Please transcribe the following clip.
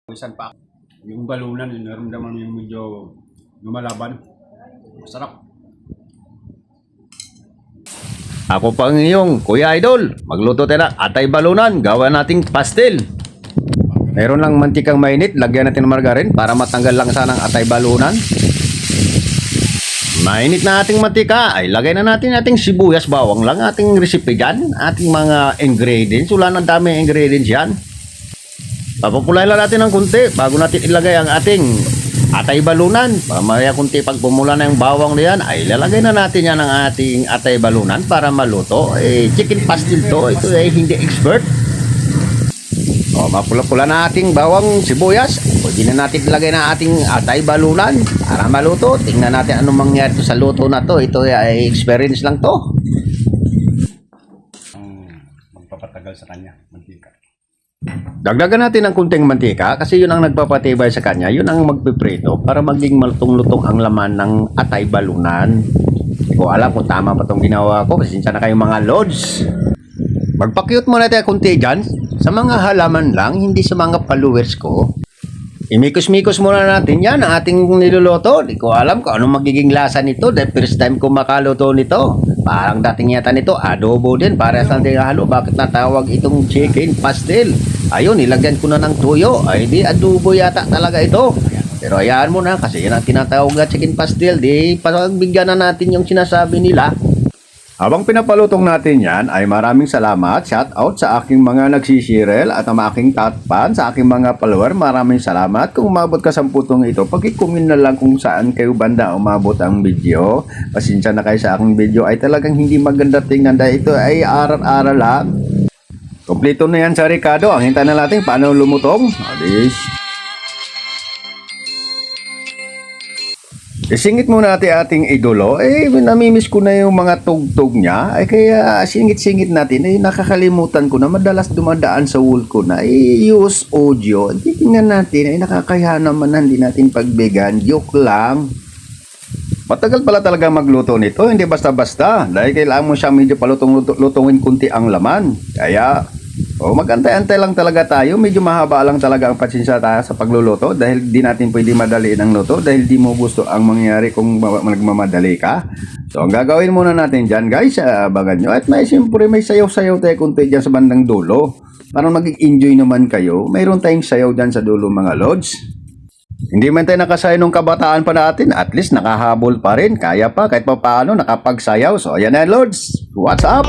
Minsan pa, yung balunan, naramdaman mo yung medyo lumalaban. Masarap. Ako pa ang iyong Kuya Idol. Magluto tayo na atay balunan. Gawa nating pastel. Meron lang mantikang mainit. Lagyan natin ng margarin para matanggal lang sana ang atay balunan. Mainit na ating mantika. Ay lagay na natin ating sibuyas, bawang lang. Ating recipe dyan. Ating mga ingredients. Wala nang dami ingredients yan. Papapulayin lang natin ng kunti bago natin ilagay ang ating atay balunan. Mamaya kunti pag pumula na yung bawang na yan, ay lalagay na natin yan ang ating atay balunan para maluto. Chicken pastel to. Ito ay hindi expert. Mapula-pula na ating bawang sibuyas. Pwede na natin ilagay na ating atay balunan para maluto. Tingnan natin anong mangyari to sa luto na to. Ito ay experience lang to. Magpapatagal sa kanya, mantika. Dagdagan natin ng kunting mantika kasi yun ang nagpapatibay sa kanya. Yun ang magpiprito para maging malutong-lutong ang laman ng atay balunan. Hindi ko alam kung tama pa itong ginawa ko. Pasensya na kayong mga lods. Magpakyut muna tayo kunti dyan. Sa mga halaman lang, hindi sa mga followers ko. Imikos-mikos muna natin yan ang ating niluluto. Hindi ko alam kung anong magiging lasa nito. Dahil first time ko makaluto nito. Parang dating yata nito, adobo din. Para sa hindi halo. Bakit natawag itong chicken pastel? Ayun, nilagyan ko na ng tuyo. Ay di, adobo yata talaga ito. Pero hayaan mo na kasi yan ang tinatawag na chicken pastel. Di, pagbigyan na natin yung sinasabi nila. Habang pinapalutong natin yan, ay maraming salamat. Shout out sa aking mga nagsisirel at ang aking top fan, sa aking mga follower. Maraming salamat. Kung umabot ka sa putong ito, pagkikumin na lang kung saan kayo banda umabot ang video. Pasensya na kayo sa aking video ay talagang hindi maganda tingnan dahil ito ay aral-aral lang. Kompleto na yan sa Ricardo. Ang hintayin na natin paano lumutong. Isingit muna natin ating idolo. Namimiss ko na yung mga tugtog niya. Kaya singit-singit natin. Nakakalimutan ko na madalas dumadaan sa wall ko na use audio. Tingnan natin. Nakakaya naman na hindi natin pagbigan. Joke lang. Matagal pala talaga magluto nito. Hindi basta-basta. Dahil kailangan mo siya medyo palutong-lutungin kunti ang laman. Kaya magantay-antay lang talaga tayo. Medyo mahaba lang talaga ang pasyensya tayo sa pagluluto dahil di natin pwede madaliin ang luto dahil di mo gusto ang mangyari kung nagmamadali ka. So ang gagawin muna natin dyan guys, abangan nyo. At siyempre may sayaw-sayaw tayo kunti dyan sa bandang dulo. Para mag-enjoy naman kayo. Mayroon tayong sayaw dyan sa dulo mga lods. Hindi man tayo nakasayaw nung kabataan pa natin, at least nakahabol pa rin. Kaya pa kahit pa paano nakapagsayaw. So ayan na lods, what's up?